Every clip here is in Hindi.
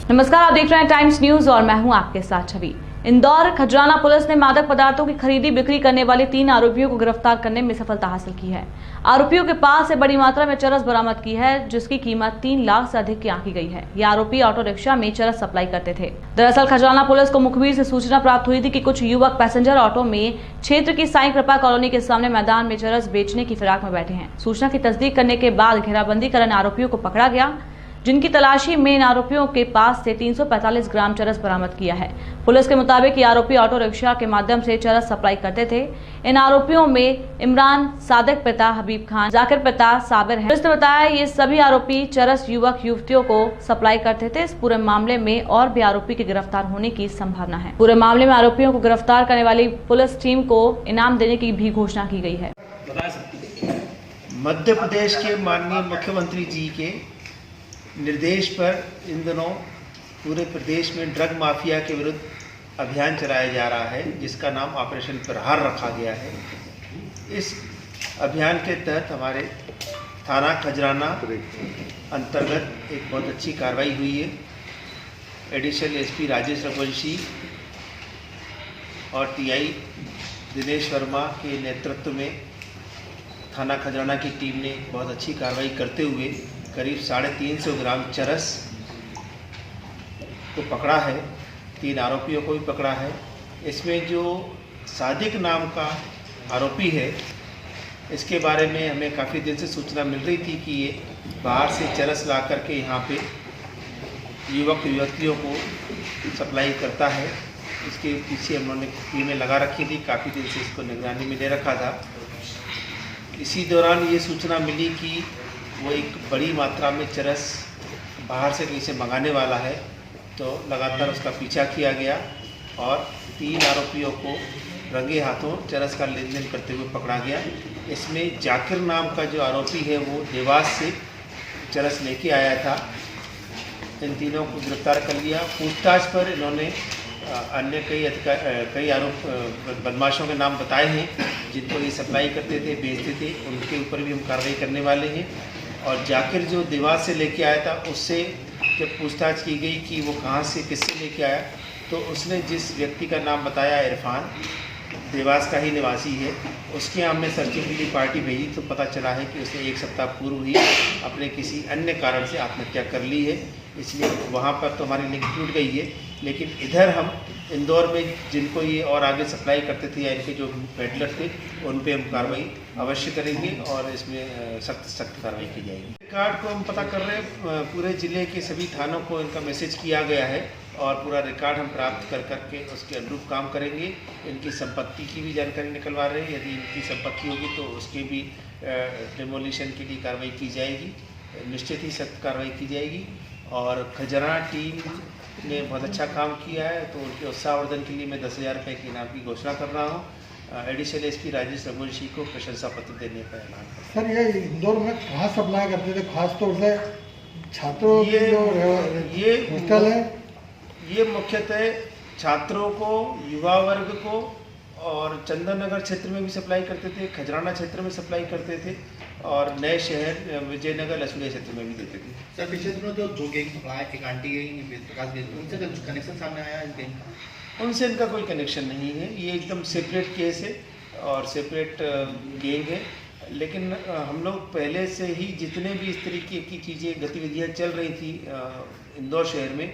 नमस्कार, आप देख रहे हैं टाइम्स न्यूज और मैं हूं आपके साथ छवि। इंदौर खजराना पुलिस ने मादक पदार्थों की खरीदी बिक्री करने वाले 3 आरोपियों को गिरफ्तार करने में सफलता हासिल की है। आरोपियों के पास से बड़ी मात्रा में चरस बरामद की है, जिसकी कीमत 3 लाख से अधिक की आंकी गई है। ये आरोपी ऑटो रिक्शा में चरस सप्लाई करते थे। दरअसल खजराना पुलिस को मुखबिर से सूचना प्राप्त हुई थी कि कुछ युवक पैसेंजर ऑटो में क्षेत्र की साईं कृपा कॉलोनी के सामने मैदान में चरस बेचने की फिराक में बैठे हैं। सूचना की तस्दीक करने के बाद घेराबंदी कर इन आरोपियों को पकड़ा गया, जिनकी तलाशी में इन आरोपियों के पास से 345 ग्राम चरस बरामद किया है। पुलिस के मुताबिक ये आरोपी ऑटो रिक्शा के माध्यम से चरस सप्लाई करते थे। इन आरोपियों में इमरान सादिक पिता हबीब खान, जाकिर पिता साबिर है। पुलिस ने बताया ये सभी आरोपी चरस युवक युवतियों को सप्लाई करते थे। इस पूरे मामले में और भी आरोपी के गिरफ्तार होने की संभावना है। पूरे मामले में आरोपियों को गिरफ्तार करने वाली पुलिस टीम को इनाम देने की भी घोषणा की गई है। मध्य प्रदेश के माननीय मुख्यमंत्री जी के निर्देश पर इन दिनों पूरे प्रदेश में ड्रग माफिया के विरुद्ध अभियान चलाया जा रहा है, जिसका नाम ऑपरेशन प्रहार रखा गया है। इस अभियान के तहत हमारे थाना खजराना अंतर्गत एक बहुत अच्छी कार्रवाई हुई है। एडिशनल एसपी राजेश रघुवंशी और टीआई दिनेश वर्मा के नेतृत्व में थाना खजराना की टीम ने बहुत अच्छी कार्रवाई करते हुए करीब 350 ग्राम चरस को पकड़ा है। 3 आरोपियों को भी पकड़ा है। इसमें जो सादिक नाम का आरोपी है, इसके बारे में हमें काफ़ी दिन से सूचना मिल रही थी कि ये बाहर से चरस ला करके यहाँ पे युवक युवतियों को सप्लाई करता है। इसके पीछे हम लोगों ने टीमें लगा रखी थी, काफ़ी दिन से इसको निगरानी में ले रखा था। इसी दौरान ये सूचना मिली कि वो एक बड़ी मात्रा में चरस बाहर से कहीं से मंगाने वाला है, तो लगातार उसका पीछा किया गया और 3 आरोपियों को रंगे हाथों चरस का लेन देन करते हुए पकड़ा गया। इसमें जाकिर नाम का जो आरोपी है वो देवास से चरस लेके आया था। इन तीनों को गिरफ्तार कर लिया। पूछताछ पर इन्होंने अन्य कई आरोप बदमाशों के नाम बताए हैं, जिनको ये सप्लाई करते थे, बेचते थे। उनके ऊपर भी हम कार्रवाई करने वाले हैं। और जाकिर जो देवास से लेके आया था, उससे जब पूछताछ की गई कि वो कहाँ से किससे लेके आया, तो उसने जिस व्यक्ति का नाम बताया इरफान, देवास का ही निवासी है, उसके यहाँ हमने सर्चिंग के लिए पार्टी भेजी तो पता चला है कि उसने 1 सप्ताह पूर्व ही अपने किसी अन्य कारण से आत्महत्या कर ली है। इसलिए वहाँ पर तो हमारी लिंक टूट गई है। लेकिन इधर हम इंदौर में जिनको ये और आगे सप्लाई करते थे या इनके जो पेडलर थे, उन पे हम कार्रवाई अवश्य करेंगे और इसमें सख्त कार्रवाई की जाएगी। रिकॉर्ड को हम पता कर रहे हैं, पूरे ज़िले के सभी थानों को इनका मैसेज किया गया है और पूरा रिकॉर्ड हम प्राप्त कर करके उसके अनुरूप काम करेंगे। इनकी संपत्ति की भी जानकारी निकलवा रहे हैं। यदि इनकी संपत्ति होगी तो उसके भी डिमोलिशन के लिए कार्रवाई की जाएगी। निश्चित ही सख्त कार्रवाई की जाएगी। और खजराना टीम ने बहुत अच्छा काम किया है, तो उनके उत्साहवर्धन के लिए मैं 10,000 रुपये के इनाम की घोषणा कर रहा हूँ। एडिशनल एसपी राजेश रघुवंशी को प्रशंसा पत्र देने का ऐलान। सर, ये इंदौर में कहाँ सप्लाई करते थे, खासतौर से छात्रों की जो हॉस्टल है? ये मुख्यतः छात्रों को, युवा वर्ग को और चंदन नगर क्षेत्र में भी सप्लाई करते थे, खजराना क्षेत्र में सप्लाई करते थे और नए शहर विजयनगर लसुड़िया क्षेत्र में भी देते थे। सर, पिछले दिनों तो जो गैंग पकड़ा, एक आंटी गैंग, प्रकाश गैंग, उनसे कुछ कनेक्शन सामने आया इस गैंग का? उनसे इनका कोई कनेक्शन नहीं है। ये एकदम सेपरेट केस है और सेपरेट गैंग है। लेकिन हम लोग पहले से ही जितने भी इस तरीके की चीज़ें गतिविधियाँ चल रही थी इंदौर शहर में,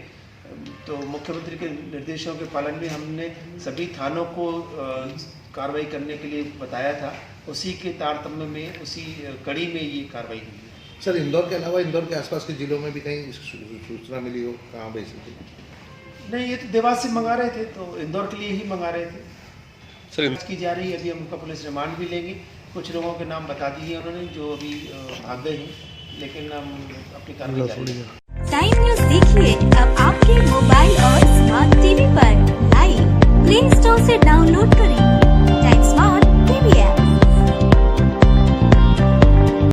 तो मुख्यमंत्री के निर्देशों के पालन में हमने सभी थानों को कार्रवाई करने के लिए बताया था। उसी के तारतम्य में, उसी कड़ी में ये कार्रवाई हुई। सर, इंदौर के अलावा इंदौर के आसपास के जिलों में भी कहीं सूचना मिली हो कहाँ बेच सकते? नहीं, ये तो देवास से मंगा रहे थे, तो इंदौर के लिए ही मंगा रहे थे। सर, की जा रही है। अभी हम उनका पुलिस रिमांड भी लेंगे। कुछ लोगों के नाम बता दिए उन्होंने जो अभी भाग गए हैं, लेकिन हम अपनी कार्रवाई करेंगे। टाइम न्यूज देखिए अब आपके मोबाइल और स्मार्ट टीवी पर लाइव प्ले स्टोर से डाउनलोड करें।